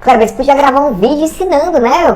Cara, mas você podia gravar um vídeo ensinando, né?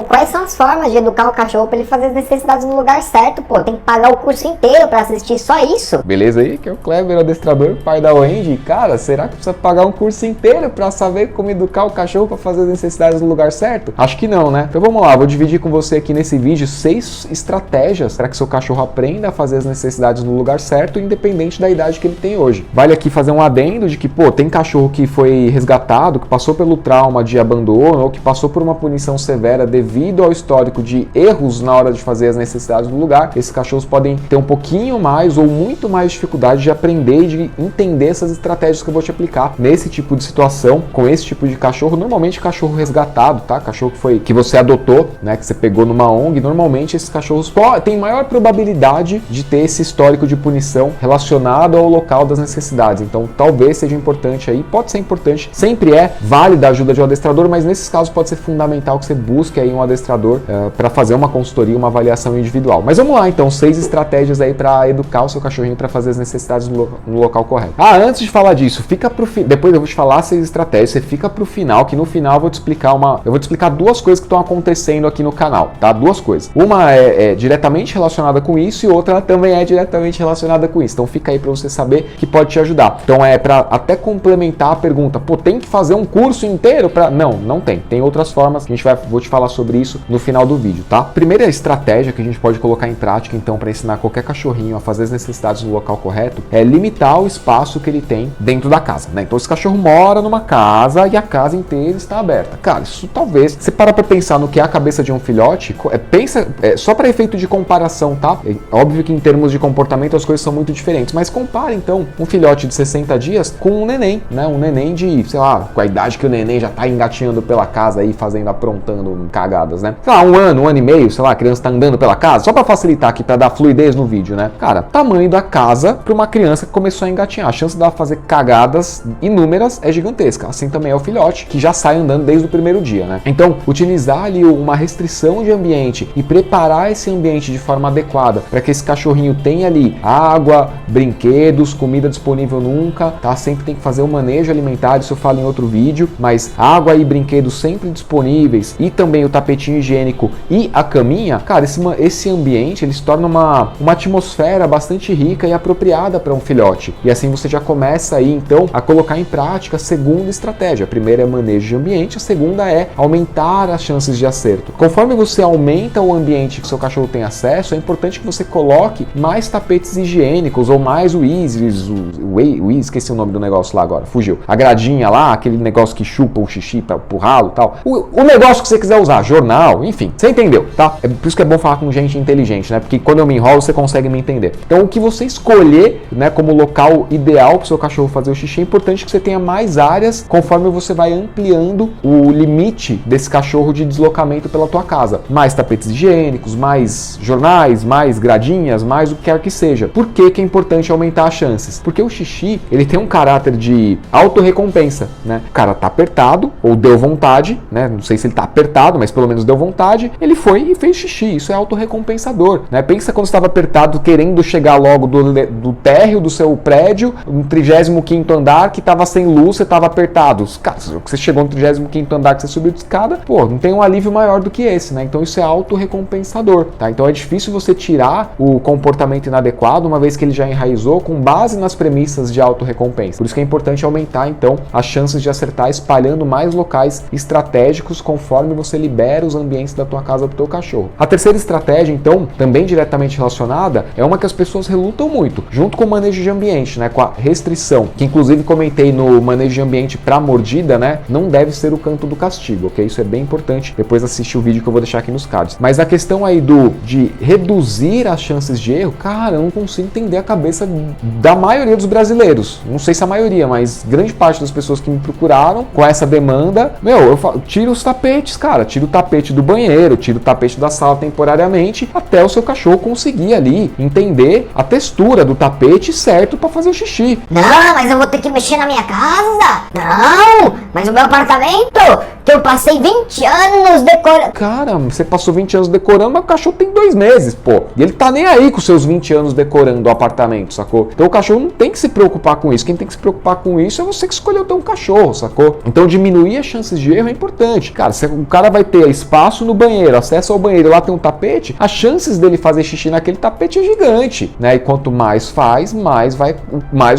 Quais são as formas de educar o cachorro pra ele fazer as necessidades no lugar certo, pô. Tem que pagar o curso inteiro pra assistir só isso. Beleza aí? Que é o Kleber, adestrador, pai da Wendy. Cara, será que precisa pagar um curso inteiro pra saber como educar o cachorro pra fazer as necessidades no lugar certo? Acho que não, né? Então vamos lá, vou dividir com você aqui nesse vídeo 6 estratégias para que seu cachorro aprenda a fazer as necessidades no lugar certo, independente da idade que ele tem hoje. Vale aqui fazer um adendo de que, pô, tem cachorro que foi resgatado, que passou pelo trauma de abandono ou que passou por uma punição severa devido ao histórico de erros na hora de fazer as necessidades no lugar. Esses cachorros podem ter um pouquinho mais ou muito mais dificuldade de aprender e de entender essas estratégias que eu vou te aplicar nesse tipo de situação, com esse tipo de cachorro. Normalmente cachorro resgatado, tá? Cachorro que você adotou, né? Que você pegou numa ONG. Normalmente esses cachorros têm maior probabilidade de ter esse histórico de punição relacionado ao local das necessidades. Então talvez seja importante aí, pode ser importante, sempre é válida a ajuda de um adestrador, mas nesses casos pode ser fundamental que você busque aí um adestrador para fazer uma consultoria, uma avaliação individual. Mas vamos lá então, 6 estratégias aí para educar o seu cachorrinho para fazer as necessidades no local correto. Antes de falar disso, fica pro depois eu vou te falar 6 estratégias, você fica pro final, que no final eu vou te explicar 2 coisas que estão acontecendo aqui no canal, tá? 2 coisas. Uma é diretamente relacionada com isso e outra também é diretamente relacionada com isso. Então fica aí para você saber que pode te ajudar. Então é para até complementar a pergunta, pô, tem que fazer um curso inteiro para... Não tem. Tem outras formas, vou te falar sobre isso no final do vídeo, tá? Primeira estratégia que a gente pode colocar em prática, então, para ensinar qualquer cachorrinho a fazer as necessidades no local correto, é limitar o espaço que ele tem dentro da casa, né? Então esse cachorro mora numa casa e a casa inteira está aberta. Cara, isso talvez, você para pensar no que é a cabeça de um filhote, só para efeito de comparação, tá? É óbvio que em termos de comportamento as coisas são muito diferentes, mas compara então um filhote de 60 dias com um neném, né? Um neném de, sei lá, com a idade que o neném já tá engatinhando pela casa aí, aprontando cagadas, né? Sei lá, um ano e meio, sei lá, a criança tá andando pela casa, só para facilitar aqui, para dar fluidez no vídeo, né? Cara, tamanho da casa para uma criança que começou a engatinhar, a chance dela fazer cagadas inúmeras é gigantesca. Assim também é o filhote, que já sai andando desde o primeiro dia, né? Então, utilizar ali uma restrição de ambiente e preparar esse ambiente de forma adequada para que esse cachorrinho tenha ali água, brinquedos, comida disponível nunca, tá? Sempre tem que fazer um manejo alimentar, isso eu falo em outro vídeo, mas água e brinquedos sempre disponíveis e também o tapetinho higiênico e a caminha, cara, esse ambiente ele se torna uma atmosfera bastante rica e apropriada para um filhote. E assim você já começa aí então a colocar em prática a segunda estratégia. A primeira é manejo de ambiente, a segunda é aumentar as chances de acerto. Conforme você aumenta o ambiente que seu cachorro tem acesso, é importante que você coloque mais tapetes higiênicos ou mais esqueci o nome do negócio lá agora, fugiu. A gradinha lá, aquele negócio que chupa o xixi pro ralo e tal. O negócio que você quiser usar, jornal, enfim, você entendeu, tá? É por isso que é bom falar com gente inteligente, né? Porque quando eu me enrolo, você consegue me entender. Então, o que você escolher, né, como local ideal para o seu cachorro fazer o xixi, é importante que você tenha mais áreas conforme você vai ampliando o limite desse cachorro de deslocamento pela tua casa. Mais tapetes higiênicos, mais jornais, mais gradinhas, mais o que quer que seja. Por que que é importante aumentar as chances? Porque o xixi, ele tem um caráter de autorrecompensa, né? O cara tá apertado, ou deu vontade, né? Não sei se ele tá apertado, mas pelo menos deu vontade, ele foi e fez xixi. Isso é autorrecompensador, né? Pensa quando você estava apertado, querendo chegar logo do térreo do seu prédio, no 35º andar, que estava sem luz, você estava apertado. Cara, você chegou no 35º andar, que você subiu de escada, pô, não tem um alívio maior do que esse, né? Então isso é autorrecompensador, tá? Então é difícil você tirar o comportamento inadequado, uma vez que ele já enraizou, com base nas premissas de autorrecompensa. Por isso que é importante aumentar, então, as chances de acertar, espalhando mais locais estratégicos conforme você libera os ambientes da tua casa pro teu cachorro. A terceira estratégia, então, também diretamente relacionada, é uma que as pessoas relutam muito, junto com o manejo de ambiente, né? Com a restrição, que inclusive comentei no manejo de ambiente para mordida, né? Não deve ser o canto do castigo, ok? Isso é bem importante. Depois assiste o vídeo que eu vou deixar aqui nos cards. Mas a questão aí de reduzir as chances de erro, cara, eu não consigo entender a cabeça da maioria dos brasileiros. Não sei se a maioria, mas grande parte das pessoas que me procuraram com essa demanda, eu falo, tira os tapetes, cara, tira o tapete do banheiro, tira o tapete da sala temporariamente, até o seu cachorro conseguir ali entender a textura do tapete certo para fazer o xixi. Não, mas eu vou ter que mexer na minha casa? Não, mas o meu apartamento que eu passei 20 anos decorando. Cara, você passou 20 anos decorando, mas o cachorro tem 2 meses, pô. E ele tá nem aí com seus 20 anos decorando o apartamento, sacou? Então o cachorro não tem que se preocupar com isso. Quem tem que se preocupar com isso é você que escolheu ter um cachorro, sacou? Então diminuir as chances de erro é importante. Cara, se o cara vai ter espaço no banheiro, acesso ao banheiro, lá tem um tapete, as chances dele fazer xixi naquele tapete é gigante, né? E quanto mais faz, mais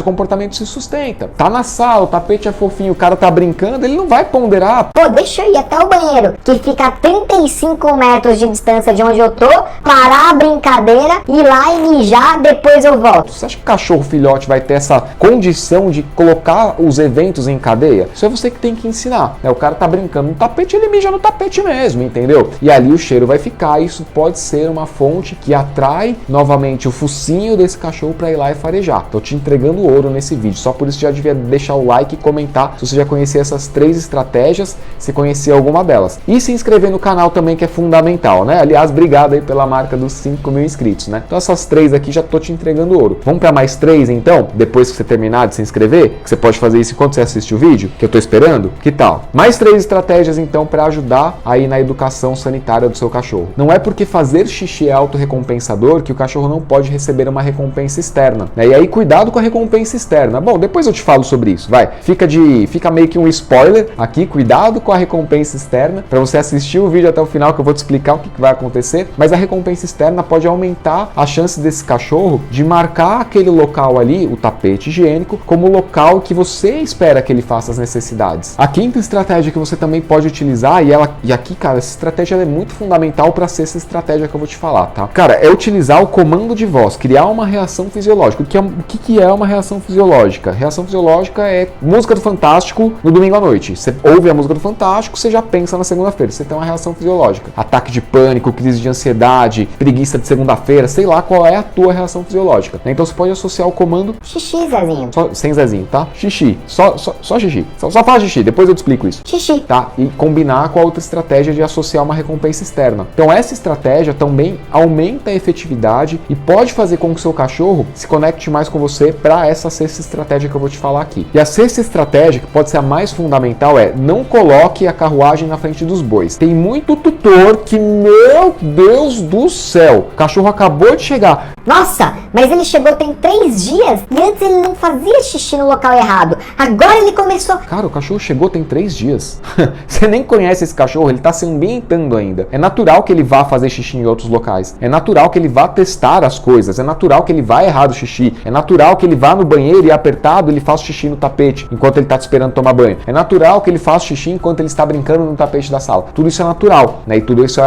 o comportamento se sustenta. Tá na sala, o tapete é fofinho, o cara tá brincando, ele não vai ponderar. Pô, deixa eu ir até o banheiro, que fica a 35 metros de distância de onde eu tô, parar a brincadeira, ir lá e mijar, depois eu volto. Você acha que o cachorro filhote vai ter essa condição de colocar os eventos em cadeia? Isso é você que tem que ensinar, né? O cara tá brincando no tapete, ele mija no tapete mesmo, entendeu? E ali o cheiro vai ficar, isso pode ser uma fonte que atrai novamente o focinho desse cachorro para ir lá e farejar. Tô te entregando ouro nesse vídeo, só por isso já devia deixar o like e comentar se você já conhecia essas 3 estratégias, se conhecia alguma delas. E se inscrever no canal também, que é fundamental, né? Aliás, obrigado aí pela marca dos 5.000 inscritos, né? Então essas 3 aqui já tô te entregando ouro. Vamos para mais 3 então? Depois que você terminar de se inscrever, que você pode fazer isso enquanto você assiste o vídeo, que eu tô esperando? Que tal? Mais 3 estratégias então para ajudar aí na educação sanitária do seu cachorro. Não é porque fazer xixi é autorrecompensador que o cachorro não pode receber uma recompensa externa, né? E aí cuidado com a recompensa externa. Bom, depois eu te falo sobre isso, vai. Fica meio que um spoiler aqui, cuidado com a recompensa externa, para você assistir o vídeo até o final que eu vou te explicar o que vai acontecer, mas a recompensa externa pode aumentar a chance desse cachorro de marcar aquele local ali, o tapete higiênico, como o local que você espera que ele faça as necessidades. A quinta estratégia que você também pode utilizar, e aqui, cara, essa estratégia é muito fundamental para ser essa estratégia que eu vou te falar, tá? Cara, é utilizar o comando de voz, criar uma reação fisiológica. O que é uma reação fisiológica? Reação fisiológica é música do Fantástico no domingo à noite. Você ouve a música do Fantástico, você já pensa na segunda-feira, você tem uma reação fisiológica. Ataque de pânico, crise de ansiedade, preguiça de segunda-feira, sei lá qual é a tua reação fisiológica. Então você pode associar o comando xixi, Zezinho. Sem Zezinho, tá? Xixi. Só xixi. Só fala xixi, depois eu te explico isso. Xixi. Tá? E combinar com a outra estratégia de associar uma recompensa externa. Então essa estratégia também aumenta a efetividade e pode fazer com que o seu cachorro se conecte mais com você para essa sexta estratégia que eu vou te falar aqui. E a sexta estratégia, que pode ser a mais fundamental, é não coloque a carruagem na frente dos bois. Tem muito tutor que, meu Deus do céu, o cachorro acabou de chegar. Nossa, mas ele chegou tem 3 dias e antes ele não fazia xixi no local errado. Agora ele começou. Cara, o cachorro chegou tem 3 dias. Você nem conhece esse cachorro, ele tá se ambientando ainda. É natural que ele vá fazer xixi em outros locais. É natural que ele vá testar as coisas. É natural que ele vá errar o xixi. É natural que ele vá no banheiro e apertado ele faça xixi no tapete enquanto ele tá te esperando tomar banho. É natural que ele faça xixi enquanto ele está brincando no tapete da sala. Tudo isso é natural, né? E tudo isso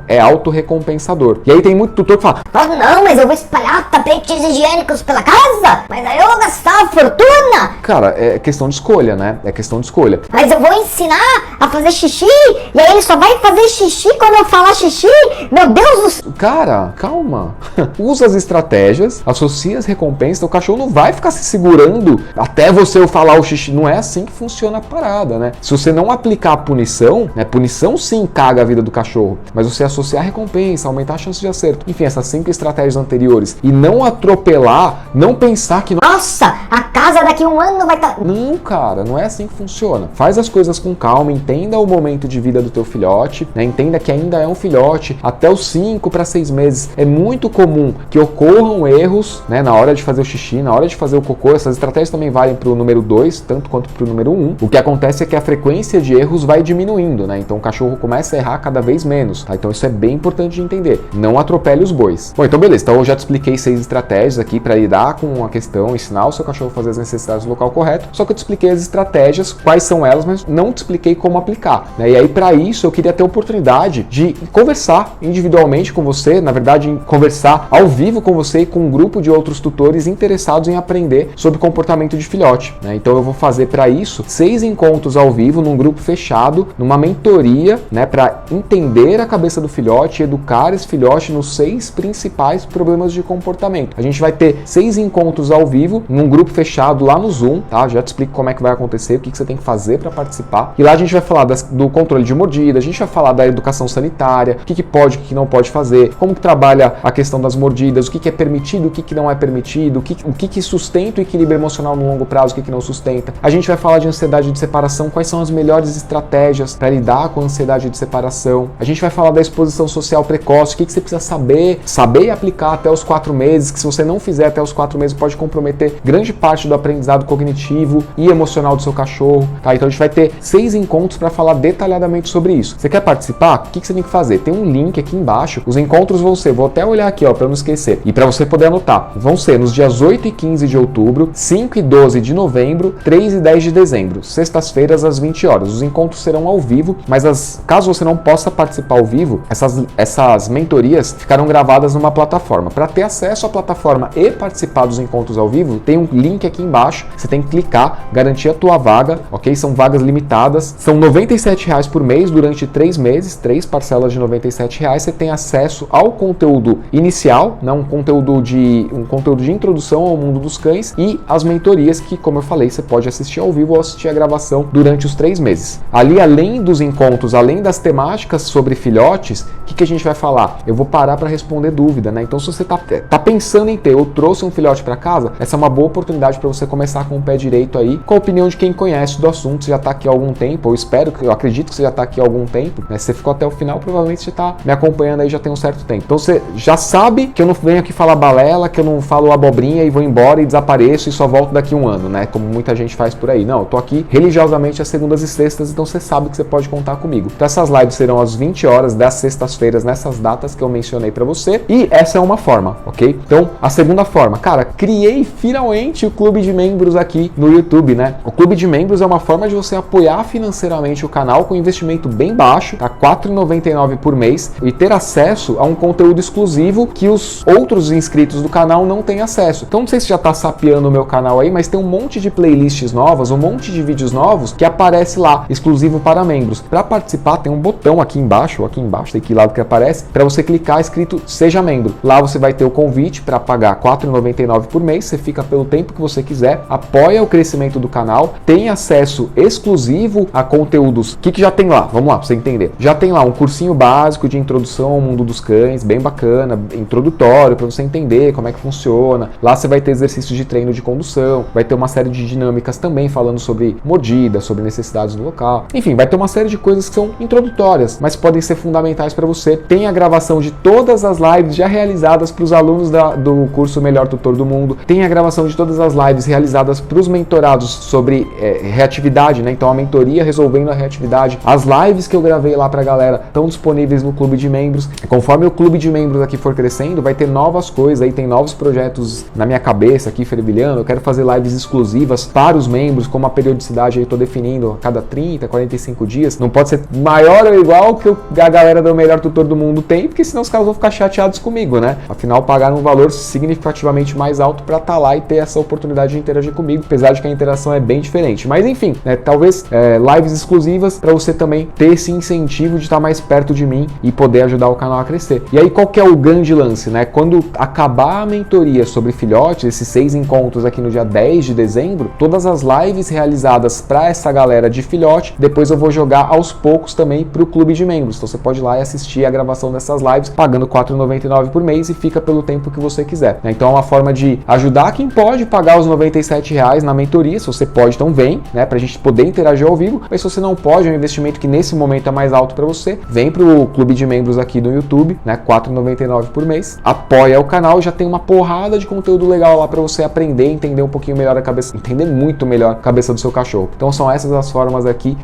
é autorrecompensador. E aí tem muito tutor que fala: ah, não, mas eu vou espalhar tapetes higiênicos pela casa? Mas aí eu vou gastar uma fortuna? Cara, é questão de escolha, né? É questão de escolha. Mas eu vou ensinar a fazer xixi e aí ele só vai fazer xixi quando eu falar xixi? Meu Deus do céu! Cara, calma. Usa as estratégias, associa as recompensas. O cachorro não vai ficar se segurando até você falar o xixi. Não é assim que funciona a parada, né? Se você não aplicar a punição, né? Punição sim caga a vida do cachorro, mas você associar a recompensa, aumentar a chance de acerto. Enfim, essas 5 estratégias anteriores. E não atropelar, não pensar que... Nossa, a casa daqui a um ano vai estar... Não, cara, não é assim que funciona. Faz as coisas com calma, entenda o momento de vida do teu filhote, né? Entenda que ainda é um filhote. Até os 5 para 6 meses é muito comum que ocorram erros, né? Na hora de fazer o xixi, na hora de fazer o cocô. Essas estratégias também valem para o número 2, tanto quanto para o número 1. O que acontece é que a frequência de erros vai diminuindo, né? Então o cachorro começa a errar cada vez menos, tá? Então isso é bem importante de entender. Não atropele os bois. Bom, então beleza. Então eu já te expliquei 6 estratégias aqui para lidar com a questão, ensinar o seu cachorro a fazer as necessidades no local correto. Só que eu te expliquei as estratégias, quais são elas, mas não te expliquei como aplicar, né? E aí para isso eu queria ter a oportunidade de conversar individualmente com você, na verdade conversar ao vivo com você e com um grupo de outros tutores interessados em aprender sobre comportamento de filhote, né? Então eu vou fazer para isso 6 encontros ao vivo num grupo fechado, numa mentoria, né, para entender a cabeça do filhote e educar esse filhote nos 6 principais problemas problemas de comportamento. A gente vai ter 6 encontros ao vivo, num grupo fechado lá no Zoom, tá? Já te explico como é que vai acontecer, o que você tem que fazer para participar. E lá a gente vai falar do controle de mordida, a gente vai falar da educação sanitária, o que pode, o que não pode fazer, como que trabalha a questão das mordidas, o que é permitido, o que não é permitido, o que sustenta o equilíbrio emocional no longo prazo, o que não sustenta. A gente vai falar de ansiedade de separação, quais são as melhores estratégias para lidar com a ansiedade de separação. A gente vai falar da exposição social precoce, o que você precisa saber e aplicar até os 4 meses, que se você não fizer até os 4 meses pode comprometer grande parte do aprendizado cognitivo e emocional do seu cachorro, tá? Então a gente vai ter 6 encontros para falar detalhadamente sobre isso. Você quer participar? O que você tem que fazer? Tem um link aqui embaixo, os encontros vão ser, vou até olhar aqui, ó, para não esquecer, e para você poder anotar, vão ser nos dias 8 e 15 de outubro, 5 e 12 de novembro, 3 e 10 de dezembro, sextas-feiras às 20 horas. Os encontros serão ao vivo, mas caso você não possa participar ao vivo, essas mentorias ficarão gravadas numa plataforma. Para ter acesso à plataforma e participar dos encontros ao vivo, tem um link aqui embaixo, você tem que clicar, garantir a tua vaga, ok? São vagas limitadas, são R$ 97,00 por mês durante 3 meses, 3 parcelas de R$ 97,00, você tem acesso ao conteúdo inicial, né? um conteúdo de introdução ao mundo dos cães e as mentorias que, como eu falei, você pode assistir ao vivo ou assistir a gravação durante os 3 meses. Ali, além dos encontros, além das temáticas sobre filhotes, o que a gente vai falar? Eu vou parar para responder dúvida, né? Então, se você tá pensando em ter ou trouxe um filhote para casa, essa é uma boa oportunidade para você começar com o pé direito aí, com a opinião de quem conhece do assunto, você já tá aqui há algum tempo, eu acredito que você já tá aqui há algum tempo, né? Se você ficou até o final, provavelmente você tá me acompanhando aí já tem um certo tempo. Então, você já sabe que eu não venho aqui falar balela, que eu não falo abobrinha e vou embora e desapareço e só volto daqui a um ano, né? Como muita gente faz por aí. Não, eu tô aqui religiosamente às segundas e sextas, então você sabe que você pode contar comigo. Então essas lives serão às 20 horas das sextas-feiras nessas datas que eu mencionei pra você, e essa é uma forma, ok? Então, a segunda forma, cara, criei finalmente o clube de membros aqui no YouTube, né? O clube de membros é uma forma de você apoiar financeiramente o canal com investimento bem baixo, tá? R$ 4,99 por mês, e ter acesso a um conteúdo exclusivo que os outros inscritos do canal não têm acesso. Então, não sei se já tá sapeando o meu canal aí, mas tem um monte de playlists novas, um monte de vídeos novos que aparece lá, exclusivo para membros. Para participar, tem um botão aqui embaixo, tem que lado que aparece, para você clicar escrito Seja Membro. Lá você vai ter o convite para pagar R$ 4,99 por mês, você fica pelo tempo que você quiser, apoia o crescimento do canal, tem acesso exclusivo a conteúdos. O que já tem lá? Vamos lá, para você entender. Já tem lá um cursinho básico de introdução ao mundo dos cães, bem bacana, introdutório, para você entender como é que funciona. Lá você vai ter exercícios de treino de condução, vai ter uma série de dinâmicas também falando sobre mordida, sobre necessidades do local. Enfim, vai ter uma série de coisas que são introdutórias, mas podem ser fundamentais para você. Tem a gravação de todas as lives já realizadas para os alunos do curso Melhor Tutor do Mundo. Tem a gravação de todas as lives realizadas para os mentorados sobre reatividade, né? Então a mentoria resolvendo a reatividade. As lives que eu gravei lá para a galera estão disponíveis no clube de membros. Conforme o clube de membros aqui for crescendo, vai ter novas coisas, aí tem novos projetos na minha cabeça aqui fervilhando. Eu quero fazer lives exclusivas para os membros, como a periodicidade aí eu tô definindo a cada 30, 45 dias. Não pode ser maior ou igual que a galera do Melhor Tutor do Mundo tem, porque senão os caras vão ficar chateados comigo, né? Afinal, pagaram um valor significativamente mais alto para estar lá e ter essa oportunidade de interagir comigo, apesar de que a interação é bem diferente. Mas enfim, né, talvez lives exclusivas para você também ter esse incentivo de estar mais perto de mim e poder ajudar o canal a crescer. E aí, qual que é o grande lance, né? Quando acabar a mentoria sobre filhotes, esses 6 encontros aqui no dia 10 de dezembro, todas as lives realizadas para essa galera de filhote, depois eu vou jogar aos poucos também para o clube de membros. Então você pode ir lá e assistir a gravação dessas lives pagando R$ 4,99 por mês e fica pelo tempo que você quiser, né? Então é uma forma de ajudar quem pode pagar os R$ 97,00 na mentoria. Se você pode, então vem, né? Pra gente poder interagir ao vivo. Mas se você não pode, é um investimento que nesse momento é mais alto para você, vem pro clube de membros aqui no YouTube, né? R$ 4,99 por mês. Apoia o canal, já tem uma porrada de conteúdo legal lá para você aprender, entender um pouquinho melhor a cabeça, entender muito melhor a cabeça do seu cachorro. Então são essas as formas aqui,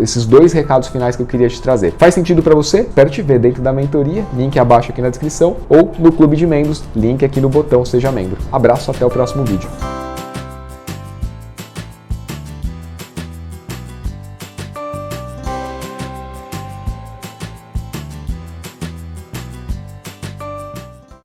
esses 2 recados finais que eu queria te trazer. Faz sentido para você? Espero te ver dentro da mentoria, link abaixo aqui na descrição, ou no clube de membros, link aqui no botão Seja Membro. Abraço, até o próximo vídeo.